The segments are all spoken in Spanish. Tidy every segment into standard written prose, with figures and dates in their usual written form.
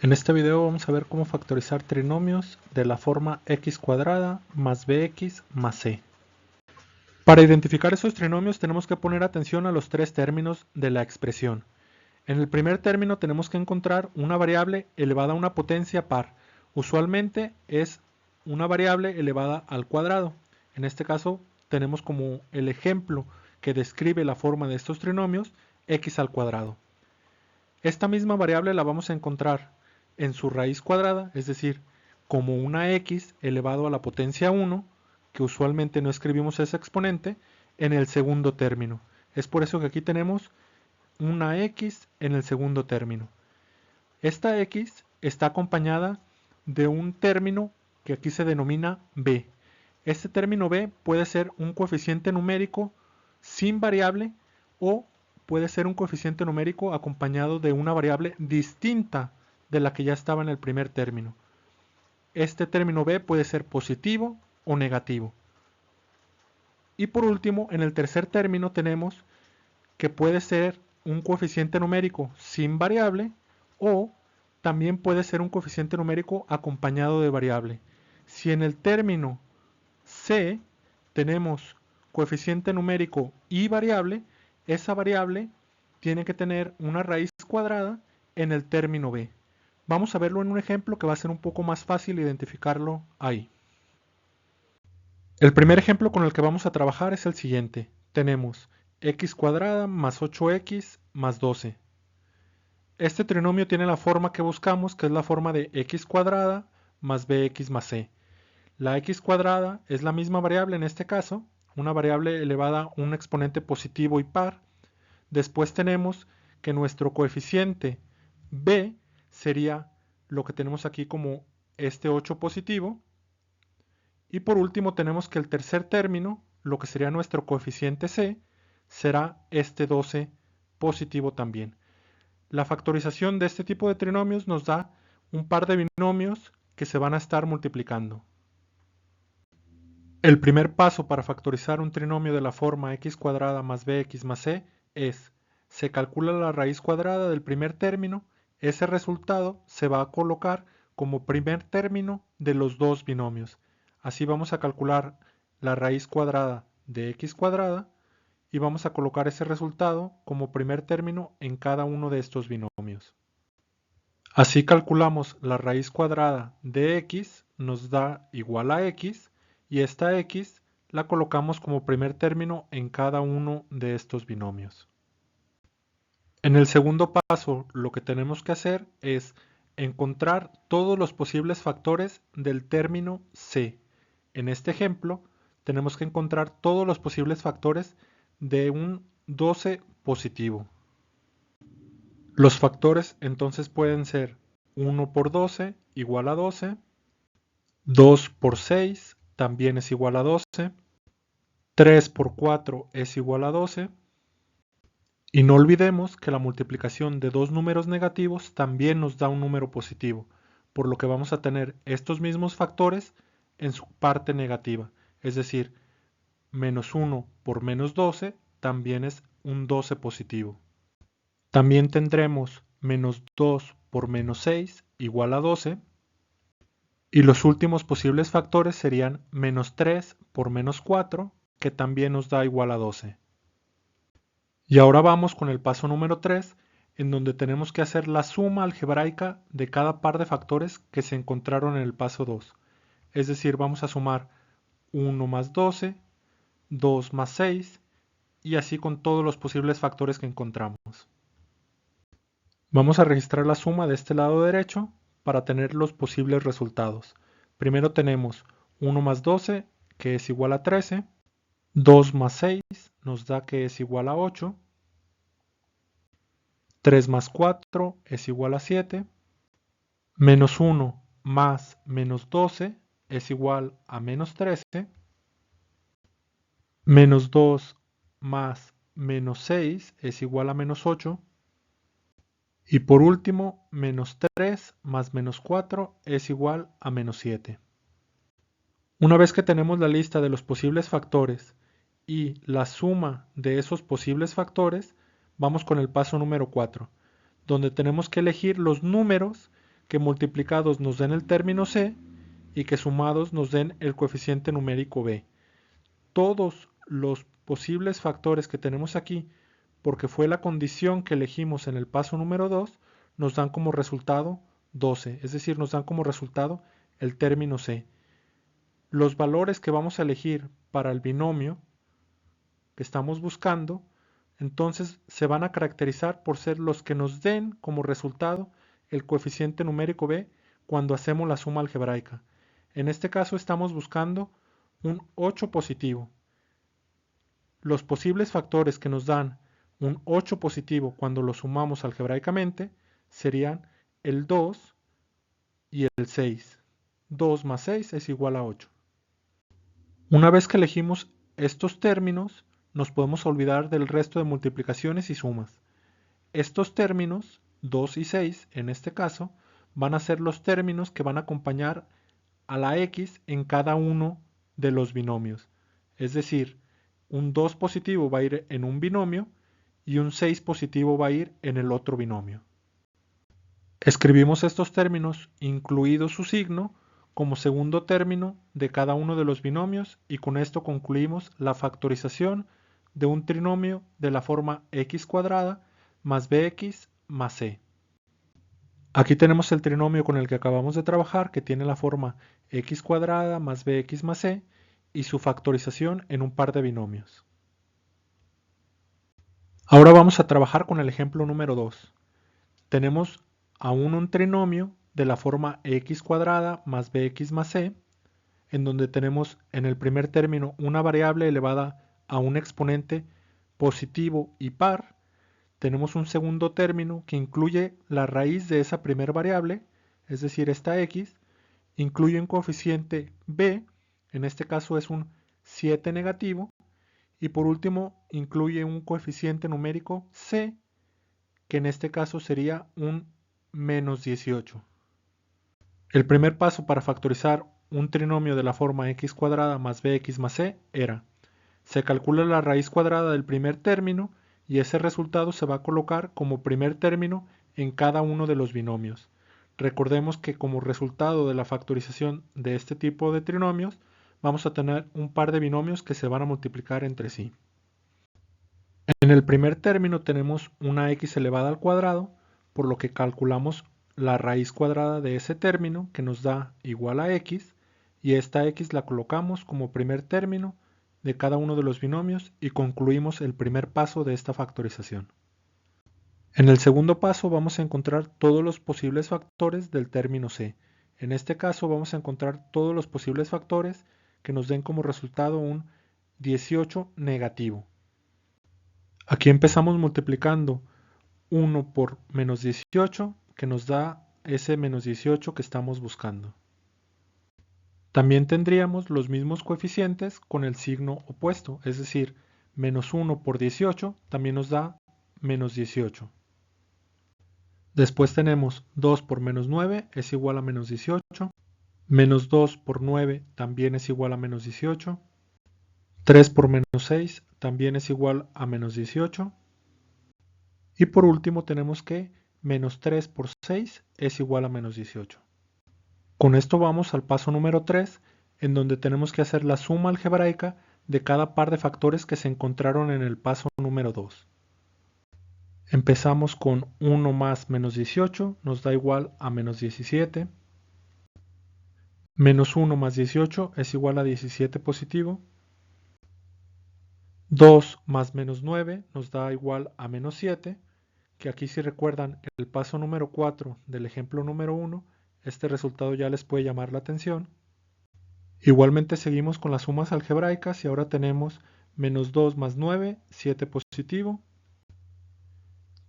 En este video vamos a ver cómo factorizar trinomios de la forma x cuadrada más bx más c. Para identificar esos trinomios tenemos que poner atención a los tres términos de la expresión. En el primer término tenemos que encontrar una variable elevada a una potencia par. Usualmente es una variable elevada al cuadrado. En este caso tenemos como el ejemplo que describe la forma de estos trinomios x al cuadrado. Esta misma variable la vamos a encontrar en su raíz cuadrada, es decir, como una x elevado a la potencia 1, que usualmente no escribimos ese exponente, en el segundo término. Es por eso que aquí tenemos una x en el segundo término. Esta x está acompañada de un término que aquí se denomina b. Este término b puede ser un coeficiente numérico sin variable o puede ser un coeficiente numérico acompañado de una variable distinta de la que ya estaba en el primer término. Este término b puede ser positivo o negativo. Y por último, en el tercer término tenemos que puede ser un coeficiente numérico sin variable o también puede ser un coeficiente numérico acompañado de variable. Si en el término c tenemos coeficiente numérico y variable, esa variable tiene que tener una raíz cuadrada en el término b. Vamos a verlo en un ejemplo que va a ser un poco más fácil identificarlo ahí. El primer ejemplo con el que vamos a trabajar es el siguiente. Tenemos x cuadrada más 8x más 12. Este trinomio tiene la forma que buscamos, que es la forma de x cuadrada más bx más c. La x cuadrada es la misma variable en este caso, una variable elevada a un exponente positivo y par. Después tenemos que nuestro coeficiente b sería lo que tenemos aquí como este 8 positivo. Y por último tenemos que el tercer término, lo que sería nuestro coeficiente c, será este 12 positivo también. La factorización de este tipo de trinomios nos da un par de binomios que se van a estar multiplicando. El primer paso para factorizar un trinomio de la forma x cuadrada más bx más c es, se calcula la raíz cuadrada del primer término, ese resultado se va a colocar como primer término de los dos binomios. Así vamos a calcular la raíz cuadrada de x cuadrada y vamos a colocar ese resultado como primer término en cada uno de estos binomios. Así calculamos la raíz cuadrada de x, nos da igual a x, y esta x la colocamos como primer término en cada uno de estos binomios. En el segundo paso, lo que tenemos que hacer es encontrar todos los posibles factores del término c. En este ejemplo, tenemos que encontrar todos los posibles factores de un 12 positivo. Los factores entonces pueden ser 1 por 12 igual a 12, 2 por 6 también es igual a 12, 3 por 4 es igual a 12, y no olvidemos que la multiplicación de dos números negativos también nos da un número positivo, por lo que vamos a tener estos mismos factores en su parte negativa, es decir, menos 1 por menos 12 también es un 12 positivo. También tendremos menos 2 por menos 6 igual a 12. Y los últimos posibles factores serían menos 3 por menos 4, que también nos da igual a 12. Y ahora vamos con el paso número 3, en donde tenemos que hacer la suma algebraica de cada par de factores que se encontraron en el paso 2. Es decir, vamos a sumar 1 más 12, 2 más 6, y así con todos los posibles factores que encontramos. Vamos a registrar la suma de este lado derecho para tener los posibles resultados. Primero tenemos 1 más 12, que es igual a 13. 2 más 6 nos da que es igual a 8. 3 más 4 es igual a 7. Menos 1 más menos 12 es igual a menos 13. Menos 2 más menos 6 es igual a menos 8. Y por último, menos 3 más menos 4 es igual a menos 7. Una vez que tenemos la lista de los posibles factores y la suma de esos posibles factores, vamos con el paso número 4, donde tenemos que elegir los números que multiplicados nos den el término c y que sumados nos den el coeficiente numérico b. Todos los posibles factores que tenemos aquí, porque fue la condición que elegimos en el paso número 2, nos dan como resultado 12, es decir, nos dan como resultado el término c. Los valores que vamos a elegir para el binomio que estamos buscando, entonces se van a caracterizar por ser los que nos den como resultado el coeficiente numérico b cuando hacemos la suma algebraica. En este caso estamos buscando un 8 positivo. Los posibles factores que nos dan un 8 positivo cuando lo sumamos algebraicamente serían el 2 y el 6. 2 más 6 es igual a 8. Una vez que elegimos estos términos, nos podemos olvidar del resto de multiplicaciones y sumas. Estos términos, 2 y 6 en este caso, van a ser los términos que van a acompañar a la x en cada uno de los binomios. Es decir, un 2 positivo va a ir en un binomio y un 6 positivo va a ir en el otro binomio. Escribimos estos términos, incluido su signo, como segundo término de cada uno de los binomios y con esto concluimos la factorización de un trinomio de la forma x cuadrada más bx más c. Aquí tenemos el trinomio con el que acabamos de trabajar, que tiene la forma x cuadrada más bx más c y su factorización en un par de binomios. Ahora vamos a trabajar con el ejemplo número 2. Tenemos aún un trinomio de la forma x cuadrada más bx más c, en donde tenemos en el primer término una variable elevada a un exponente positivo y par. Tenemos un segundo término que incluye la raíz de esa primera variable, es decir, esta x, incluye un coeficiente b, en este caso es un 7 negativo, y por último incluye un coeficiente numérico c, que en este caso sería un menos 18. El primer paso para factorizar un trinomio de la forma x cuadrada más bx más c era: se calcula la raíz cuadrada del primer término y ese resultado se va a colocar como primer término en cada uno de los binomios. Recordemos que como resultado de la factorización de este tipo de trinomios vamos a tener un par de binomios que se van a multiplicar entre sí. En el primer término tenemos una x elevada al cuadrado, por lo que calculamos la raíz cuadrada de ese término que nos da igual a x, y esta x la colocamos como primer término de cada uno de los binomios y concluimos el primer paso de esta factorización. En el segundo paso vamos a encontrar todos los posibles factores del término c. En este caso vamos a encontrar todos los posibles factores que nos den como resultado un 18 negativo. Aquí empezamos multiplicando 1 por menos 18, que nos da ese menos 18 que estamos buscando. También tendríamos los mismos coeficientes con el signo opuesto, es decir, menos 1 por 18 también nos da menos 18. Después tenemos 2 por menos 9 es igual a menos 18, menos 2 por 9 también es igual a menos 18, 3 por menos 6 también es igual a menos 18, y por último tenemos que menos 3 por 6 es igual a menos 18. Con esto vamos al paso número 3, en donde tenemos que hacer la suma algebraica de cada par de factores que se encontraron en el paso número 2. Empezamos con 1 más menos 18, nos da igual a menos 17. Menos 1 más 18 es igual a 17 positivo. 2 más menos 9 nos da igual a menos 7, que aquí si recuerdan el paso número 4 del ejemplo número 1, este resultado ya les puede llamar la atención. Igualmente seguimos con las sumas algebraicas y ahora tenemos menos 2 más 9, 7 positivo.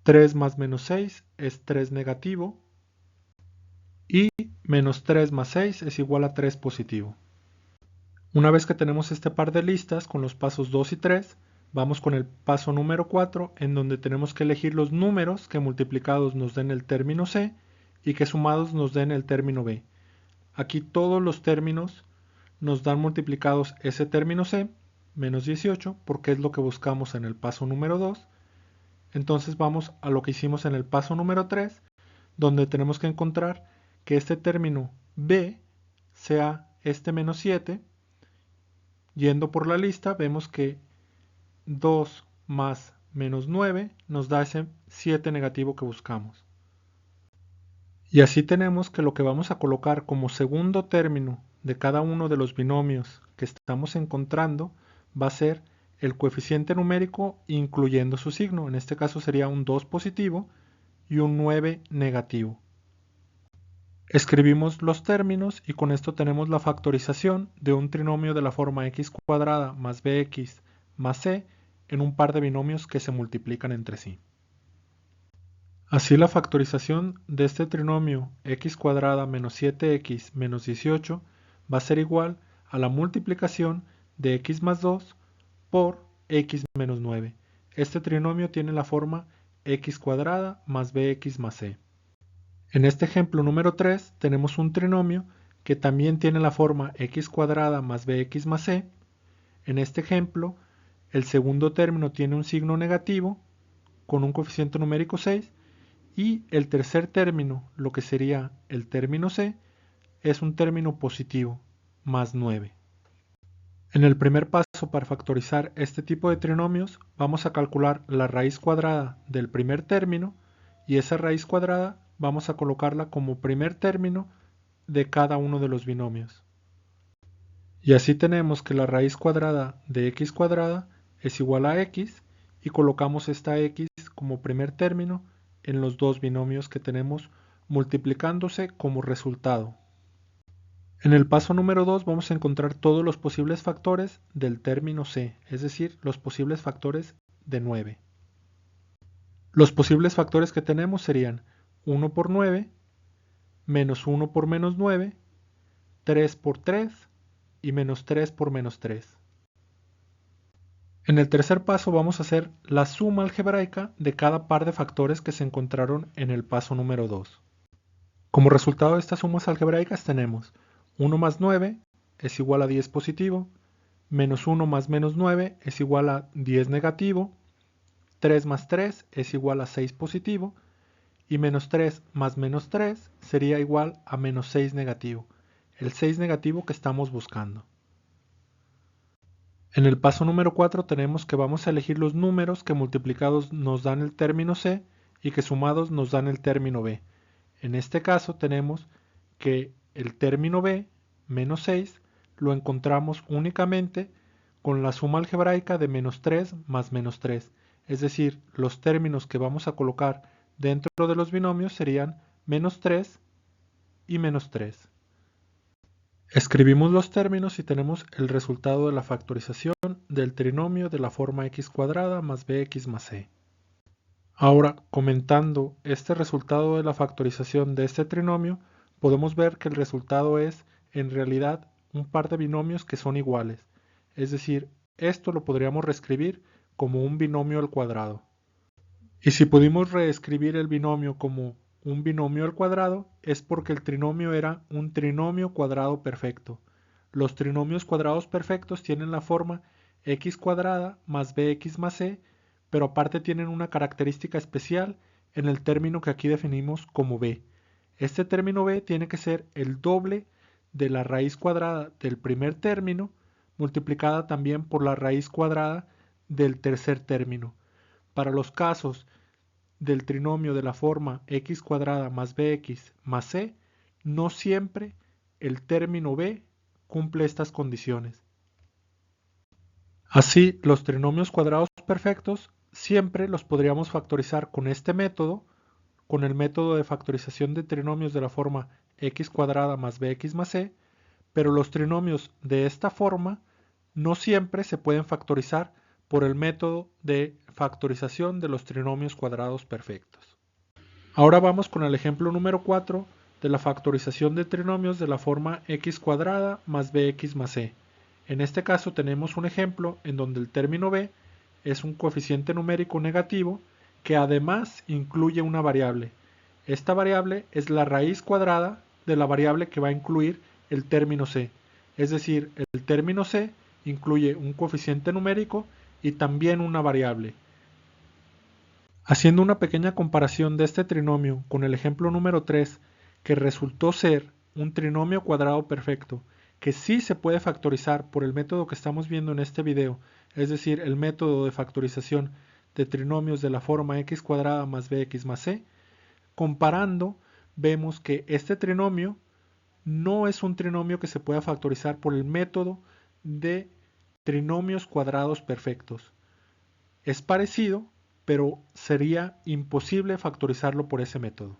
3 más menos 6 es 3 negativo. Y menos 3 más 6 es igual a 3 positivo. Una vez que tenemos este par de listas con los pasos 2 y 3, vamos con el paso número 4, en donde tenemos que elegir los números que multiplicados nos den el término c y que sumados nos den el término b. Aquí todos los términos nos dan multiplicados ese término c, menos 18, porque es lo que buscamos en el paso número 2. Entonces vamos a lo que hicimos en el paso número 3, donde tenemos que encontrar que este término b sea este menos 7. Yendo por la lista vemos que 2 más menos 9 nos da ese 7 negativo que buscamos. Y así tenemos que lo que vamos a colocar como segundo término de cada uno de los binomios que estamos encontrando va a ser el coeficiente numérico incluyendo su signo. En este caso sería un 2 positivo y un 9 negativo. Escribimos los términos y con esto tenemos la factorización de un trinomio de la forma x cuadrada más bx más c en un par de binomios que se multiplican entre sí. Así la factorización de este trinomio x cuadrada menos 7x menos 18 va a ser igual a la multiplicación de x más 2 por x menos 9. Este trinomio tiene la forma x cuadrada más bx más c. En este ejemplo número 3 tenemos un trinomio que también tiene la forma x cuadrada más bx más c. En este ejemplo, el segundo término tiene un signo negativo con un coeficiente numérico 6 y el tercer término, lo que sería el término c, es un término positivo, más 9. En el primer paso para factorizar este tipo de trinomios vamos a calcular la raíz cuadrada del primer término y esa raíz cuadrada vamos a colocarla como primer término de cada uno de los binomios. Y así tenemos que la raíz cuadrada de x cuadrada es igual a x y colocamos esta x como primer término en los dos binomios que tenemos multiplicándose como resultado. En el paso número 2 vamos a encontrar todos los posibles factores del término c, es decir, los posibles factores de 9. Los posibles factores que tenemos serían 1 por 9, menos 1 por menos 9, 3 por 3 y menos 3 por menos 3. En el tercer paso vamos a hacer la suma algebraica de cada par de factores que se encontraron en el paso número 2. Como resultado de estas sumas algebraicas tenemos 1 más 9 es igual a 10 positivo, menos 1 más menos 9 es igual a 10 negativo, 3 más 3 es igual a 6 positivo, y menos 3 más menos 3 sería igual a menos 6 negativo, el 6 negativo que estamos buscando. En el paso número 4 tenemos que vamos a elegir los números que multiplicados nos dan el término c y que sumados nos dan el término b. En este caso tenemos que el término b, menos 6, lo encontramos únicamente con la suma algebraica de menos 3 más menos 3. Es decir, los términos que vamos a colocar dentro de los binomios serían menos 3 y menos 3. Escribimos los términos y tenemos el resultado de la factorización del trinomio de la forma x cuadrada más bx más c. Ahora, comentando este resultado de la factorización de este trinomio, podemos ver que el resultado es, en realidad, un par de binomios que son iguales. Es decir, esto lo podríamos reescribir como un binomio al cuadrado. Y si pudimos reescribir el binomio como un binomio al cuadrado, es porque el trinomio era un trinomio cuadrado perfecto. Los trinomios cuadrados perfectos tienen la forma x cuadrada más bx más c, pero aparte tienen una característica especial en el término que aquí definimos como b. Este término b tiene que ser el doble de la raíz cuadrada del primer término multiplicada también por la raíz cuadrada del tercer término. Para los casos del trinomio de la forma x cuadrada más bx más c, no siempre el término b cumple estas condiciones. Así, los trinomios cuadrados perfectos siempre los podríamos factorizar con este método, con el método de factorización de trinomios de la forma x cuadrada más bx más c, pero los trinomios de esta forma no siempre se pueden factorizar por el método de factorización de los trinomios cuadrados perfectos. Ahora vamos con el ejemplo número 4 de la factorización de trinomios de la forma x cuadrada más bx más c. En este caso tenemos un ejemplo en donde el término b es un coeficiente numérico negativo que además incluye una variable. Esta variable es la raíz cuadrada de la variable que va a incluir el término c. Es decir, el término c incluye un coeficiente numérico y también una variable. Haciendo una pequeña comparación de este trinomio con el ejemplo número 3, que resultó ser un trinomio cuadrado perfecto, que sí se puede factorizar por el método que estamos viendo en este video, es decir, el método de factorización de trinomios de la forma x cuadrada más bx más c, comparando, vemos que este trinomio no es un trinomio que se pueda factorizar por el método de trinomios cuadrados perfectos. Es parecido, pero sería imposible factorizarlo por ese método.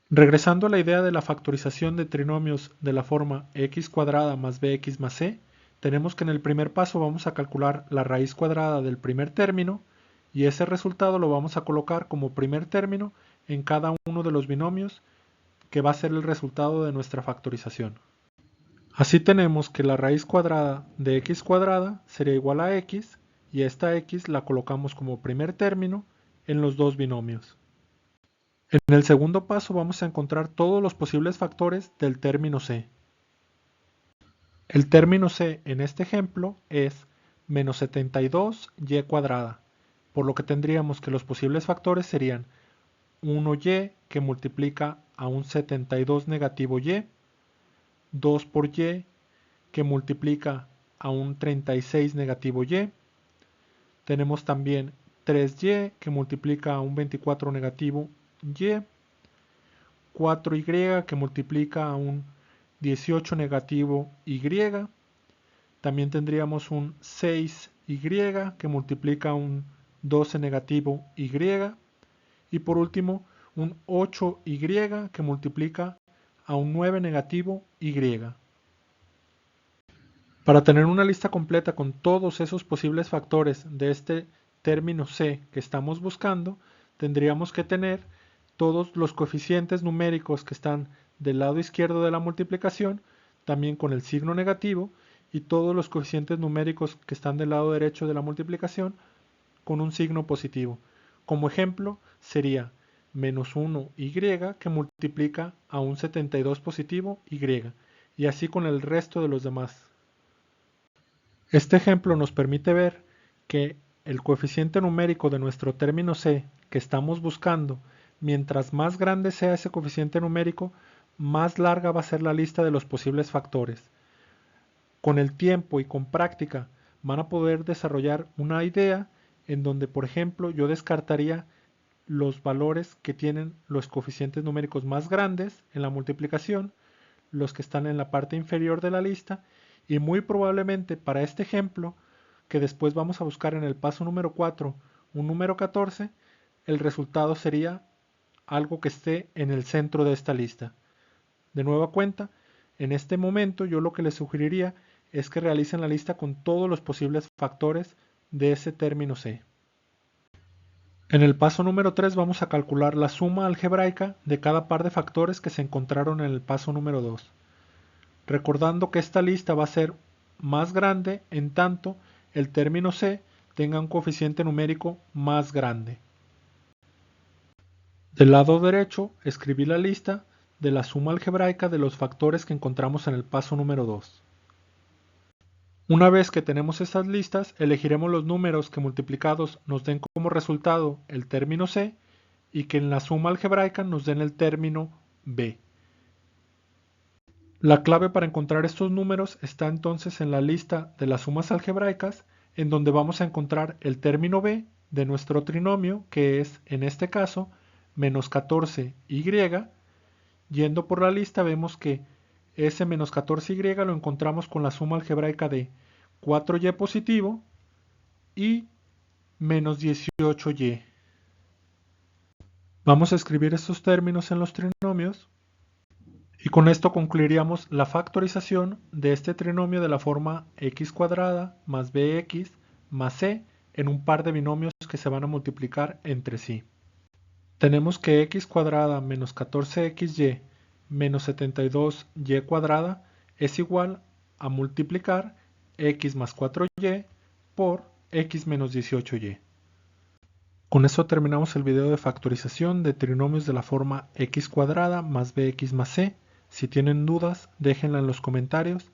Regresando a la idea de la factorización de trinomios de la forma x cuadrada más bx más c, tenemos que en el primer paso vamos a calcular la raíz cuadrada del primer término y ese resultado lo vamos a colocar como primer término en cada uno de los binomios que va a ser el resultado de nuestra factorización. Así tenemos que la raíz cuadrada de x cuadrada sería igual a x y esta x la colocamos como primer término en los dos binomios. En el segundo paso vamos a encontrar todos los posibles factores del término c. El término c en este ejemplo es menos 72y cuadrada, por lo que tendríamos que los posibles factores serían 1y que multiplica a un 72 negativo y, 2 por y que multiplica a un 36 negativo y, tenemos también 3y que multiplica a un 24 negativo y, 4y que multiplica a un 18 negativo y, también tendríamos un 6y que multiplica a un 12 negativo y, y por último un 8y que multiplica a un 9 negativo y. Para tener una lista completa con todos esos posibles factores de este término c que estamos buscando, tendríamos que tener todos los coeficientes numéricos que están del lado izquierdo de la multiplicación, también con el signo negativo, y todos los coeficientes numéricos que están del lado derecho de la multiplicación con un signo positivo. Como ejemplo sería menos 1y que multiplica a un 72 positivo y, y así con el resto de los demás. Este ejemplo nos permite ver que el coeficiente numérico de nuestro término c que estamos buscando, mientras más grande sea ese coeficiente numérico, más larga va a ser la lista de los posibles factores. Con el tiempo y con práctica van a poder desarrollar una idea en donde, por ejemplo, yo descartaría los valores que tienen los coeficientes numéricos más grandes en la multiplicación, los que están en la parte inferior de la lista, y muy probablemente para este ejemplo, que después vamos a buscar en el paso número 4, un número 14, el resultado sería algo que esté en el centro de esta lista. De nueva cuenta, en este momento yo lo que les sugeriría es que realicen la lista con todos los posibles factores de ese término c. En el paso número 3 vamos a calcular la suma algebraica de cada par de factores que se encontraron en el paso número 2. Recordando que esta lista va a ser más grande en tanto el término c tenga un coeficiente numérico más grande. Del lado derecho escribí la lista de la suma algebraica de los factores que encontramos en el paso número 2. Una vez que tenemos estas listas, elegiremos los números que multiplicados nos den como resultado el término c y que en la suma algebraica nos den el término b. La clave para encontrar estos números está entonces en la lista de las sumas algebraicas, en donde vamos a encontrar el término b de nuestro trinomio, que es, en este caso, menos 14y. Yendo por la lista vemos que ese menos 14y lo encontramos con la suma algebraica de 4y positivo y menos 18y. Vamos a escribir estos términos en los trinomios y con esto concluiríamos la factorización de este trinomio de la forma x cuadrada más bx más c en un par de binomios que se van a multiplicar entre sí. Tenemos que x cuadrada menos 14xy menos 72y cuadrada es igual a multiplicar x más 4y por x menos 18y. Con eso terminamos el video de factorización de trinomios de la forma x cuadrada más bx más c. Si tienen dudas, déjenla en los comentarios,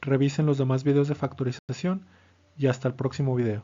revisen los demás videos de factorización y hasta el próximo video.